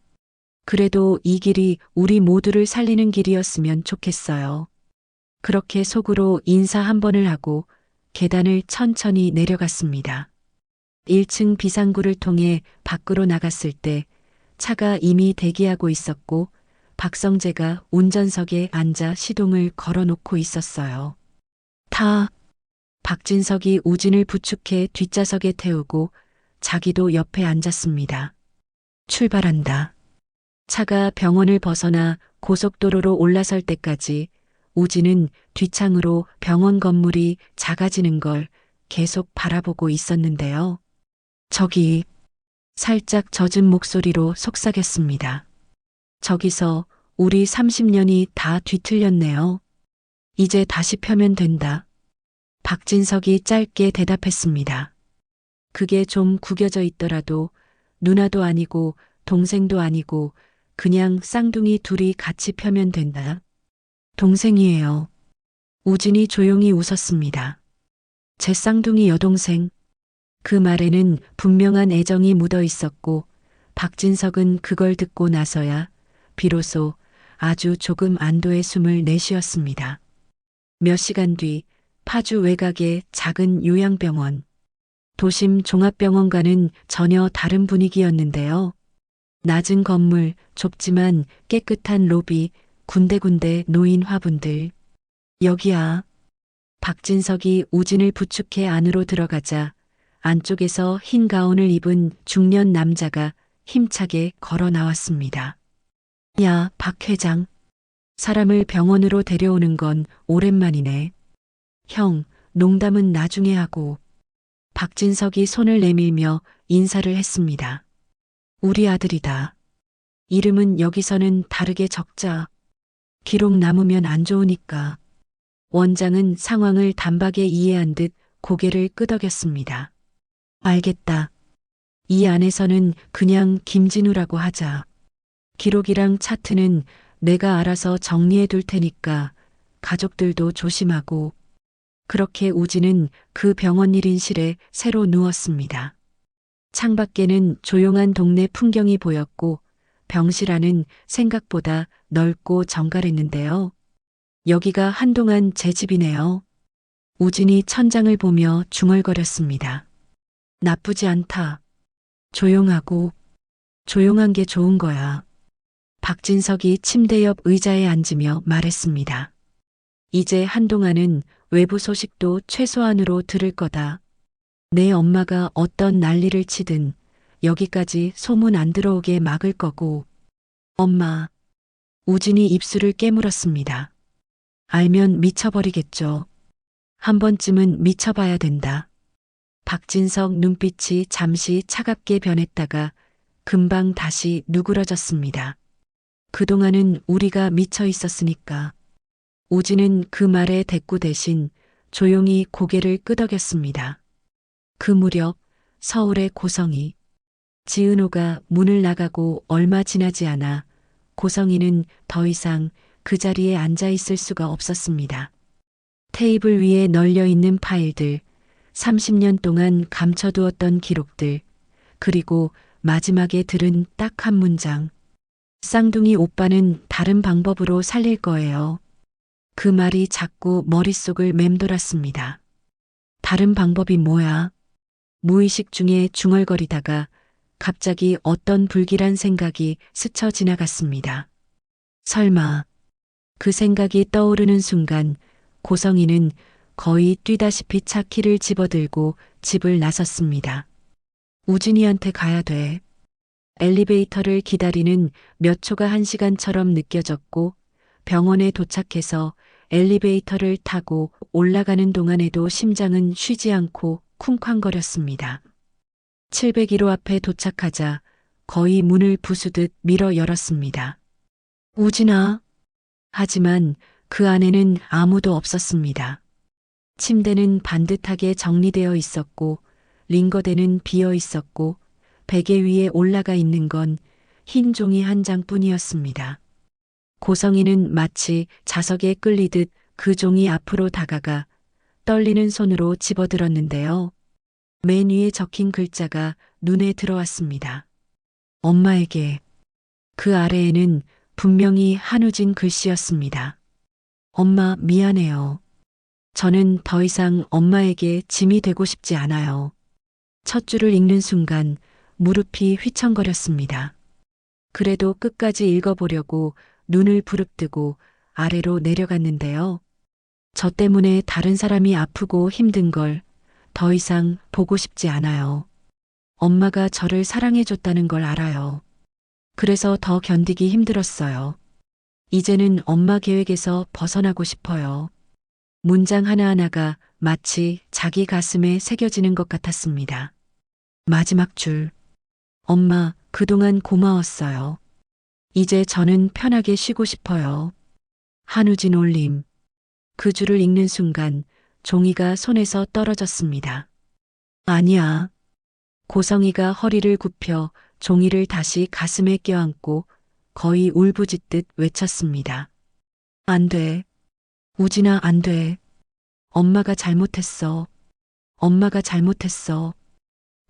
그래도 이 길이 우리 모두를 살리는 길이었으면 좋겠어요. 그렇게 속으로 인사 한 번을 하고 계단을 천천히 내려갔습니다. 1층 비상구를 통해 밖으로 나갔을 때 차가 이미 대기하고 있었고 박성재가 운전석에 앉아 시동을 걸어놓고 있었어요. 타. 박진석이 우진을 부축해 뒷좌석에 태우고 자기도 옆에 앉았습니다. 출발한다. 차가 병원을 벗어나 고속도로로 올라설 때까지 우진은 뒷창으로 병원 건물이 작아지는 걸 계속 바라보고 있었는데요. 저기, 살짝 젖은 목소리로 속삭였습니다. 저기서 우리 30년이 다 뒤틀렸네요. 이제 다시 펴면 된다. 박진석이 짧게 대답했습니다. 그게 좀 구겨져 있더라도 누나도 아니고 동생도 아니고 그냥 쌍둥이 둘이 같이 펴면 된다. 동생이에요. 우진이 조용히 웃었습니다. 제 쌍둥이 여동생. 그 말에는 분명한 애정이 묻어 있었고 박진석은 그걸 듣고 나서야 비로소 아주 조금 안도의 숨을 내쉬었습니다. 몇 시간 뒤 파주 외곽의 작은 요양병원. 도심 종합병원과는 전혀 다른 분위기였는데요. 낮은 건물, 좁지만 깨끗한 로비, 군데군데 놓인 화분들. 여기야. 박진석이 우진을 부축해 안으로 들어가자 안쪽에서 흰 가운을 입은 중년 남자가 힘차게 걸어 나왔습니다. 야, 박 회장. 사람을 병원으로 데려오는 건 오랜만이네. 형, 농담은 나중에 하고. 박진석이 손을 내밀며 인사를 했습니다. 우리 아들이다. 이름은 여기서는 다르게 적자. 기록 남으면 안 좋으니까. 원장은 상황을 단박에 이해한 듯 고개를 끄덕였습니다. 알겠다. 이 안에서는 그냥 김진우라고 하자. 기록이랑 차트는 내가 알아서 정리해 둘 테니까 가족들도 조심하고. 그렇게 우진은 그 병원 1인실에 새로 누웠습니다. 창밖에는 조용한 동네 풍경이 보였고 병실 안은 생각보다 넓고 정갈했는데요. 여기가 한동안 제 집이네요. 우진이 천장을 보며 중얼거렸습니다. 나쁘지 않다. 조용하고 조용한 게 좋은 거야. 박진석이 침대 옆 의자에 앉으며 말했습니다. 이제 한동안은 외부 소식도 최소한으로 들을 거다. 내 엄마가 어떤 난리를 치든 여기까지 소문 안 들어오게 막을 거고. 엄마. 우진이 입술을 깨물었습니다. 알면 미쳐버리겠죠. 한 번쯤은 미쳐봐야 된다. 박진석 눈빛이 잠시 차갑게 변했다가 금방 다시 누그러졌습니다. 그동안은 우리가 미쳐 있었으니까. 우진은 그 말에 대꾸 대신 조용히 고개를 끄덕였습니다. 그 무렵 서울의 고성이. 지은호가 문을 나가고 얼마 지나지 않아 고성이는 더 이상 그 자리에 앉아 있을 수가 없었습니다. 테이블 위에 널려 있는 파일들, 30년 동안 감춰두었던 기록들, 그리고 마지막에 들은 딱 한 문장. 쌍둥이 오빠는 다른 방법으로 살릴 거예요. 그 말이 자꾸 머릿속을 맴돌았습니다. 다른 방법이 뭐야? 무의식 중에 중얼거리다가 갑자기 어떤 불길한 생각이 스쳐 지나갔습니다. 설마. 그 생각이 떠오르는 순간 고성이는 거의 뛰다시피 차 키를 집어들고 집을 나섰습니다. 우진이한테 가야 돼. 엘리베이터를 기다리는 몇 초가 한 시간처럼 느껴졌고 병원에 도착해서 엘리베이터를 타고 올라가는 동안에도 심장은 쉬지 않고 쿵쾅거렸습니다. 701호 앞에 도착하자 거의 문을 부수듯 밀어 열었습니다. 우진아. 하지만 그 안에는 아무도 없었습니다. 침대는 반듯하게 정리되어 있었고 링거대는 비어 있었고 베개 위에 올라가 있는 건 흰 종이 한 장뿐이었습니다. 고성이는 마치 자석에 끌리듯 그 종이 앞으로 다가가 떨리는 손으로 집어들었는데요. 맨 위에 적힌 글자가 눈에 들어왔습니다. 엄마에게. 그 아래에는 분명히 한우진 글씨였습니다. 엄마 미안해요. 저는 더 이상 엄마에게 짐이 되고 싶지 않아요. 첫 줄을 읽는 순간 무릎이 휘청거렸습니다. 그래도 끝까지 읽어보려고 눈을 부릅뜨고 아래로 내려갔는데요. 저 때문에 다른 사람이 아프고 힘든 걸 더 이상 보고 싶지 않아요. 엄마가 저를 사랑해줬다는 걸 알아요. 그래서 더 견디기 힘들었어요. 이제는 엄마 계획에서 벗어나고 싶어요. 문장 하나하나가 마치 자기 가슴에 새겨지는 것 같았습니다. 마지막 줄. 엄마, 그동안 고마웠어요. 이제 저는 편하게 쉬고 싶어요. 한우진 올림. 그 줄을 읽는 순간 종이가 손에서 떨어졌습니다. 아니야. 고성이가 허리를 굽혀 종이를 다시 가슴에 껴안고 거의 울부짖듯 외쳤습니다. 안 돼. 우진아, 안 돼. 엄마가 잘못했어. 엄마가 잘못했어.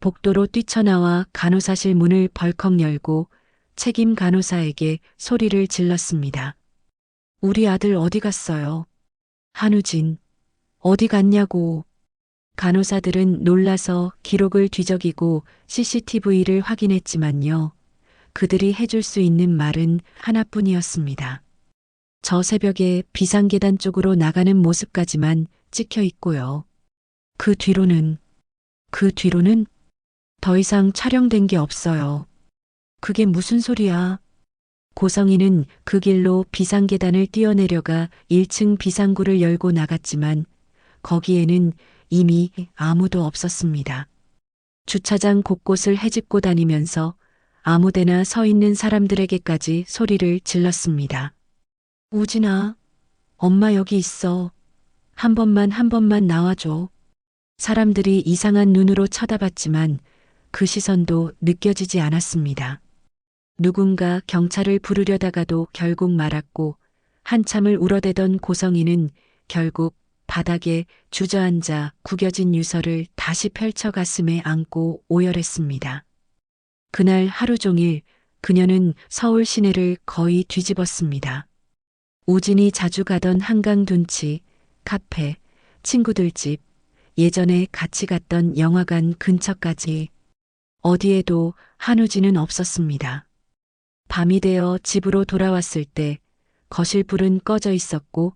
복도로 뛰쳐나와 간호사실 문을 벌컥 열고 책임 간호사에게 소리를 질렀습니다. 우리 아들 어디 갔어요? 한우진. 어디 갔냐고. 간호사들은 놀라서 기록을 뒤적이고 CCTV를 확인했지만요. 그들이 해줄 수 있는 말은 하나뿐이었습니다. 저 새벽에 비상계단 쪽으로 나가는 모습까지만 찍혀 있고요. 그 뒤로는 더 이상 촬영된 게 없어요. 그게 무슨 소리야? 고성이는 그 길로 비상계단을 뛰어내려가 1층 비상구를 열고 나갔지만 거기에는 이미 아무도 없었습니다. 주차장 곳곳을 헤집고 다니면서 아무데나 서 있는 사람들에게까지 소리를 질렀습니다. 우진아, 엄마 여기 있어. 한 번만 나와줘. 사람들이 이상한 눈으로 쳐다봤지만 그 시선도 느껴지지 않았습니다. 누군가 경찰을 부르려다가도 결국 말았고 한참을 울어대던 고성이는 결국 바닥에 주저앉아 구겨진 유서를 다시 펼쳐 가슴에 안고 오열했습니다. 그날 하루 종일 그녀는 서울 시내를 거의 뒤집었습니다. 우진이 자주 가던 한강 둔치, 카페, 친구들 집, 예전에 같이 갔던 영화관 근처까지 어디에도 한우진은 없었습니다. 밤이 되어 집으로 돌아왔을 때 거실 불은 꺼져 있었고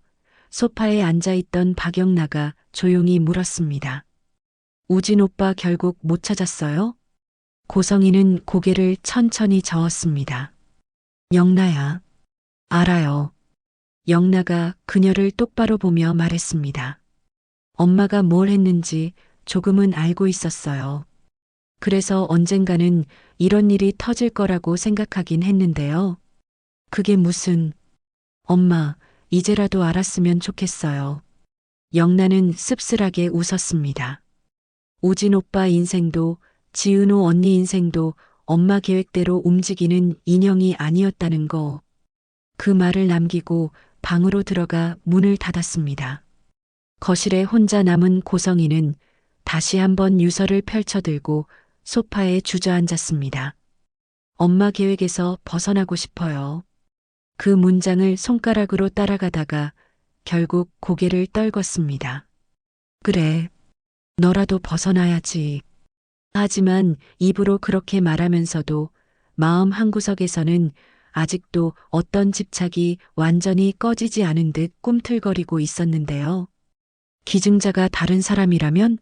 소파에 앉아있던 박영나가 조용히 물었습니다. 우진 오빠 결국 못 찾았어요? 고성이는 고개를 천천히 저었습니다. 영나야. 알아요. 영나가 그녀를 똑바로 보며 말했습니다. 엄마가 뭘 했는지 조금은 알고 있었어요. 그래서 언젠가는 이런 일이 터질 거라고 생각하긴 했는데요. 그게 무슨... 엄마, 이제라도 알았으면 좋겠어요. 영나는 씁쓸하게 웃었습니다. 우진 오빠 인생도 지은호 언니 인생도 엄마 계획대로 움직이는 인형이 아니었다는 거. 그 말을 남기고 방으로 들어가 문을 닫았습니다. 거실에 혼자 남은 고성이는 다시 한번 유서를 펼쳐들고 소파에 주저앉았습니다. 엄마 계획에서 벗어나고 싶어요. 그 문장을 손가락으로 따라가다가 결국 고개를 떨궜습니다. 그래, 너라도 벗어나야지. 하지만 입으로 그렇게 말하면서도 마음 한구석에서는 아직도 어떤 집착이 완전히 꺼지지 않은 듯 꿈틀거리고 있었는데요. 기증자가 다른 사람이라면?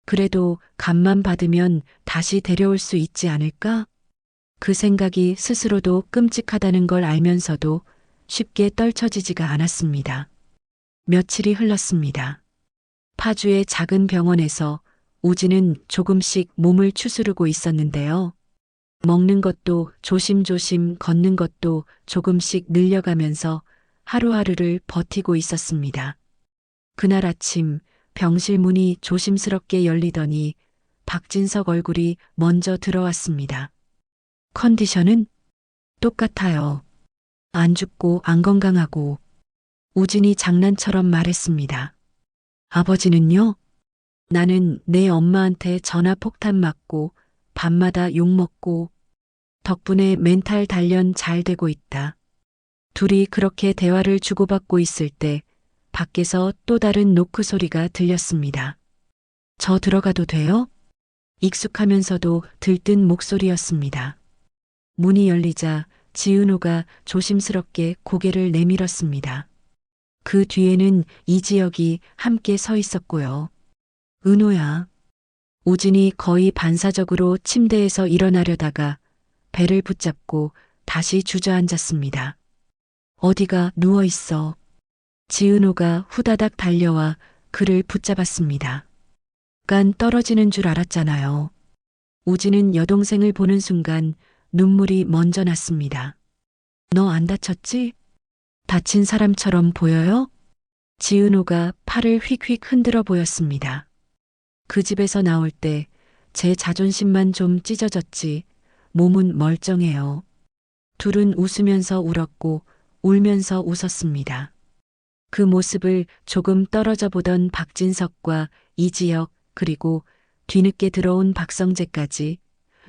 그래도 값만 받으면 다시 데려올 수 있지 않을까? 그 생각이 스스로도 끔찍하다는 걸 알면서도 쉽게 떨쳐지지가 않았습니다. 며칠이 흘렀습니다. 파주의 작은 병원에서 우진은 조금씩 몸을 추스르고 있었는데요. 먹는 것도 조심조심, 걷는 것도 조금씩 늘려가면서 하루하루를 버티고 있었습니다. 그날 아침 병실 문이 조심스럽게 열리더니 박진석 얼굴이 먼저 들어왔습니다. 컨디션은? 똑같아요. 안 죽고 안 건강하고. 우진이 장난처럼 말했습니다. 아버지는요? 나는 내 엄마한테 전화 폭탄 맞고 밤마다 욕먹고 덕분에 멘탈 단련 잘 되고 있다. 둘이 그렇게 대화를 주고받고 있을 때 밖에서 또 다른 노크 소리가 들렸습니다. 저 들어가도 돼요? 익숙하면서도 들뜬 목소리였습니다. 문이 열리자 지은호가 조심스럽게 고개를 내밀었습니다. 그 뒤에는 이지혁이 함께 서 있었고요. 은호야. 우진이 거의 반사적으로 침대에서 일어나려다가 배를 붙잡고 다시 주저앉았습니다. 어디가 누워 있어. 지은호가 후다닥 달려와 그를 붙잡았습니다. 간 떨어지는 줄 알았잖아요. 우진은 여동생을 보는 순간 눈물이 먼저 났습니다. 너 안 다쳤지? 다친 사람처럼 보여요? 지은호가 팔을 휙휙 흔들어 보였습니다. 그 집에서 나올 때 제 자존심만 좀 찢어졌지 몸은 멀쩡해요. 둘은 웃으면서 울었고 울면서 웃었습니다. 그 모습을 조금 떨어져 보던 박진석과 이지혁 그리고 뒤늦게 들어온 박성재까지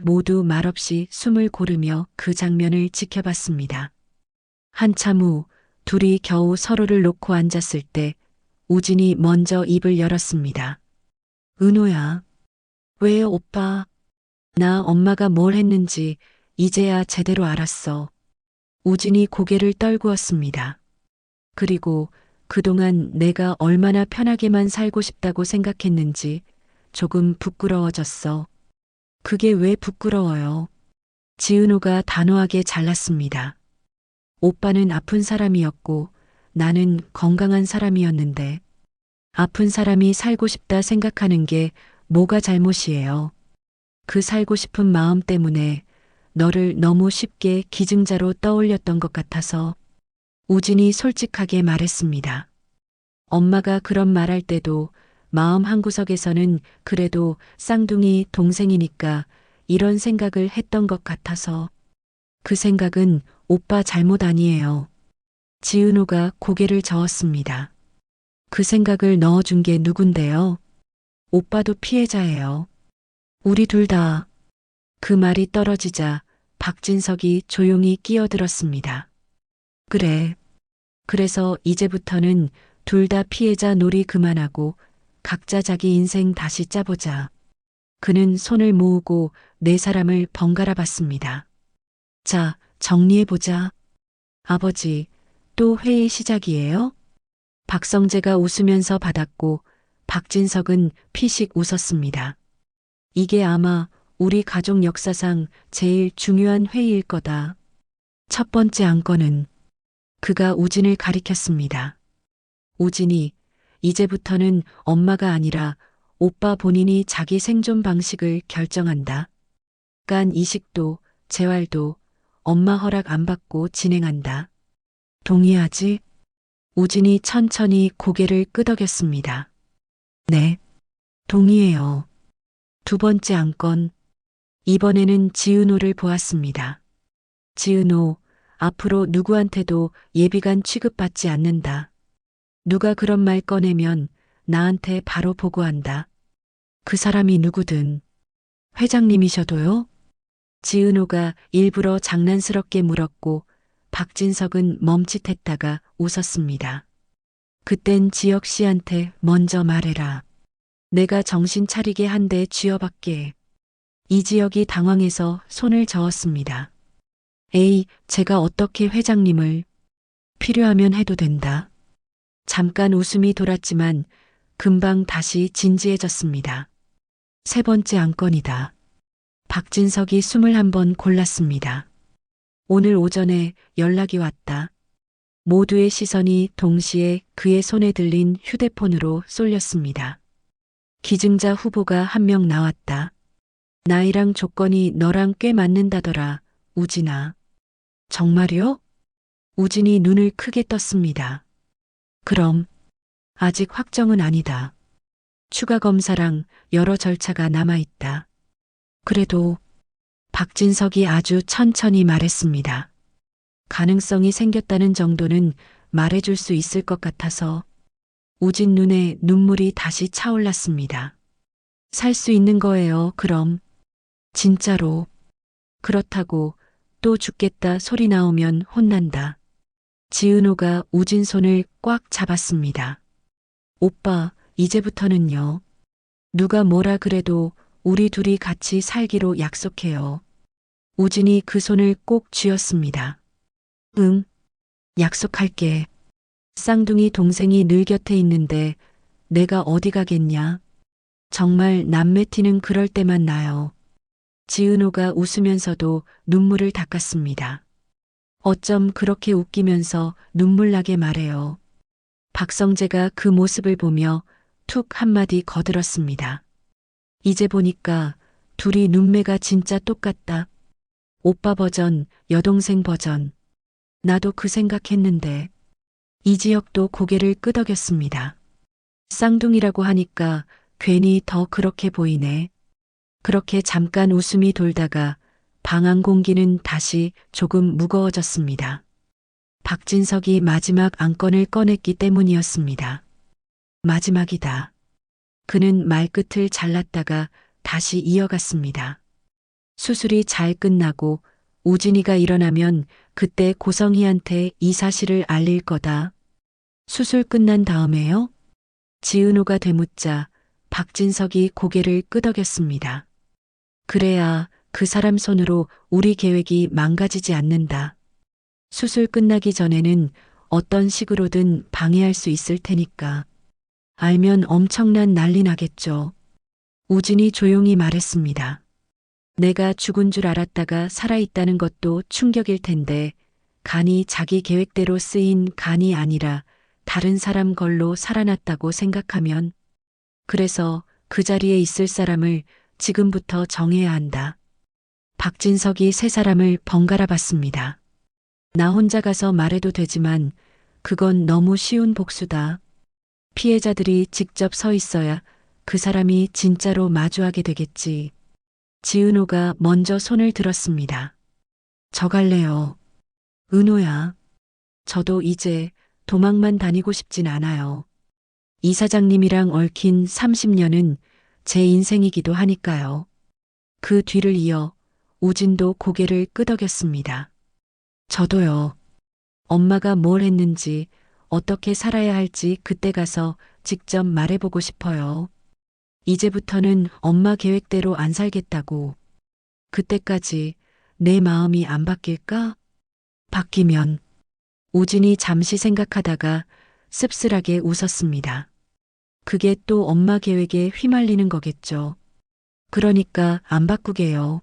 모두 말없이 숨을 고르며 그 장면을 지켜봤습니다. 한참 후 둘이 겨우 서로를 놓고 앉았을 때 우진이 먼저 입을 열었습니다. 은호야. 왜요, 오빠? 나 엄마가 뭘 했는지 이제야 제대로 알았어. 우진이 고개를 떨구었습니다. 그리고 그동안 내가 얼마나 편하게만 살고 싶다고 생각했는지 조금 부끄러워졌어. 그게 왜 부끄러워요? 지은호가 단호하게 잘랐습니다. 오빠는 아픈 사람이었고 나는 건강한 사람이었는데 아픈 사람이 살고 싶다 생각하는 게 뭐가 잘못이에요. 그 살고 싶은 마음 때문에 너를 너무 쉽게 기증자로 떠올렸던 것 같아서 우진이 솔직하게 말했습니다. 엄마가 그런 말할 때도 마음 한구석에서는 그래도 쌍둥이 동생이니까 이런 생각을 했던 것 같아서 그 생각은 오빠 잘못 아니에요. 지은호가 고개를 저었습니다. 그 생각을 넣어준 게 누군데요? 오빠도 피해자예요. 우리 둘 다. 그 말이 떨어지자 박진석이 조용히 끼어들었습니다. 그래. 그래서 이제부터는 둘 다 피해자 놀이 그만하고 각자 자기 인생 다시 짜보자. 그는 손을 모으고 네 사람을 번갈아 봤습니다. 자, 정리해보자. 아버지, 또 회의 시작이에요? 박성재가 웃으면서 받았고 박진석은 피식 웃었습니다. 이게 아마 우리 가족 역사상 제일 중요한 회의일 거다. 첫 번째 안건은 그가 우진을 가리켰습니다. 우진이 이제부터는 엄마가 아니라 오빠 본인이 자기 생존 방식을 결정한다. 간 이식도 재활도 엄마 허락 안 받고 진행한다. 동의하지? 우진이 천천히 고개를 끄덕였습니다. 네, 동의해요. 두 번째 안건. 이번에는 지은호를 보았습니다. 지은호, 앞으로 누구한테도 예비간 취급받지 않는다. 누가 그런 말 꺼내면 나한테 바로 보고한다. 그 사람이 누구든. 회장님이셔도요? 지은호가 일부러 장난스럽게 물었고 박진석은 멈칫했다가 웃었습니다. 그땐 지혁 씨한테 먼저 말해라. 내가 정신 차리게 한 대 쥐어받게. 이지혁이 당황해서 손을 저었습니다. 에이, 제가 어떻게 회장님을. 필요하면 해도 된다. 잠깐 웃음이 돌았지만 금방 다시 진지해졌습니다. 세 번째 안건이다. 박진석이 숨을 한번 골랐습니다. 오늘 오전에 연락이 왔다. 모두의 시선이 동시에 그의 손에 들린 휴대폰으로 쏠렸습니다. 기증자 후보가 한 명 나왔다. 나이랑 조건이 너랑 꽤 맞는다더라, 우진아. 정말요? 우진이 눈을 크게 떴습니다. 그럼 아직 확정은 아니다. 추가 검사랑 여러 절차가 남아있다. 그래도 박진석이 아주 천천히 말했습니다. 가능성이 생겼다는 정도는 말해줄 수 있을 것 같아서 우진 눈에 눈물이 다시 차올랐습니다. 살 수 있는 거예요, 그럼. 진짜로. 그렇다고 또 죽겠다 소리 나오면 혼난다. 지은호가 우진 손을 꽉 잡았습니다. 오빠, 이제부터는요. 누가 뭐라 그래도 우리 둘이 같이 살기로 약속해요. 우진이 그 손을 꼭 쥐었습니다. 응, 약속할게. 쌍둥이 동생이 늘 곁에 있는데 내가 어디 가겠냐. 정말 남매 티는 그럴 때만 나요. 지은호가 웃으면서도 눈물을 닦았습니다. 어쩜 그렇게 웃기면서 눈물 나게 말해요. 박성재가 그 모습을 보며 툭 한마디 거들었습니다. 이제 보니까 둘이 눈매가 진짜 똑같다. 오빠 버전, 여동생 버전. 나도 그 생각했는데. 이지혁도 고개를 끄덕였습니다. 쌍둥이라고 하니까 괜히 더 그렇게 보이네. 그렇게 잠깐 웃음이 돌다가 방 안 공기는 다시 조금 무거워졌습니다. 박진석이 마지막 안건을 꺼냈기 때문이었습니다. 마지막이다. 그는 말끝을 잘랐다가 다시 이어갔습니다. 수술이 잘 끝나고 우진이가 일어나면 그때 고성희한테 이 사실을 알릴 거다. 수술 끝난 다음에요? 지은호가 되묻자 박진석이 고개를 끄덕였습니다. 그래야 그 사람 손으로 우리 계획이 망가지지 않는다. 수술 끝나기 전에는 어떤 식으로든 방해할 수 있을 테니까. 알면 엄청난 난리 나겠죠. 우진이 조용히 말했습니다. 내가 죽은 줄 알았다가 살아있다는 것도 충격일 텐데, 간이 자기 계획대로 쓰인 간이 아니라 다른 사람 걸로 살아났다고 생각하면, 그래서 그 자리에 있을 사람을 지금부터 정해야 한다. 박진석이 세 사람을 번갈아 봤습니다. 나 혼자 가서 말해도 되지만 그건 너무 쉬운 복수다. 피해자들이 직접 서 있어야 그 사람이 진짜로 마주하게 되겠지. 지은호가 먼저 손을 들었습니다. 저 갈래요. 은호야. 저도 이제 도망만 다니고 싶진 않아요. 이 사장님이랑 얽힌 30년은 제 인생이기도 하니까요. 그 뒤를 이어 우진도 고개를 끄덕였습니다. 저도요. 엄마가 뭘 했는지 어떻게 살아야 할지 그때 가서 직접 말해보고 싶어요. 이제부터는 엄마 계획대로 안 살겠다고. 그때까지 내 마음이 안 바뀔까? 바뀌면. 우진이 잠시 생각하다가 씁쓸하게 웃었습니다. 그게 또 엄마 계획에 휘말리는 거겠죠. 그러니까 안 바꾸게요.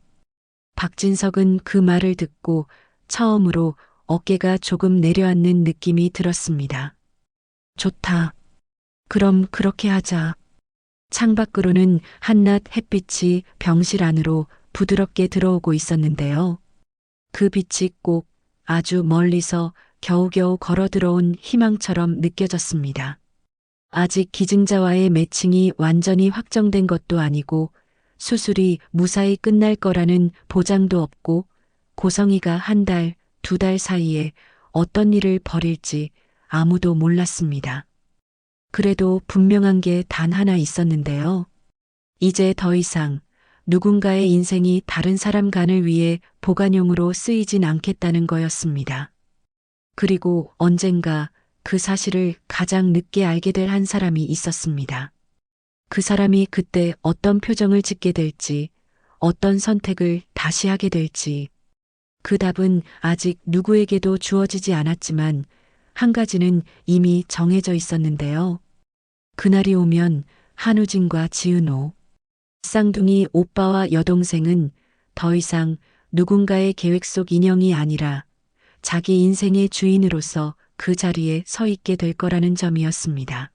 박진석은 그 말을 듣고 처음으로 어깨가 조금 내려앉는 느낌이 들었습니다. 좋다. 그럼 그렇게 하자. 창밖으로는 한낮 햇빛이 병실 안으로 부드럽게 들어오고 있었는데요. 그 빛이 꼭 아주 멀리서 겨우겨우 걸어 들어온 희망처럼 느껴졌습니다. 아직 기증자와의 매칭이 완전히 확정된 것도 아니고 수술이 무사히 끝날 거라는 보장도 없고 고성이가 한 달, 두 달 사이에 어떤 일을 벌일지 아무도 몰랐습니다. 그래도 분명한 게 단 하나 있었는데요. 이제 더 이상 누군가의 인생이 다른 사람 간을 위해 보관용으로 쓰이진 않겠다는 거였습니다. 그리고 언젠가 그 사실을 가장 늦게 알게 될 한 사람이 있었습니다. 그 사람이 그때 어떤 표정을 짓게 될지, 어떤 선택을 다시 하게 될지, 그 답은 아직 누구에게도 주어지지 않았지만 한 가지는 이미 정해져 있었는데요. 그날이 오면 한우진과 지은호, 쌍둥이 오빠와 여동생은 더 이상 누군가의 계획 속 인형이 아니라 자기 인생의 주인으로서 그 자리에 서 있게 될 거라는 점이었습니다.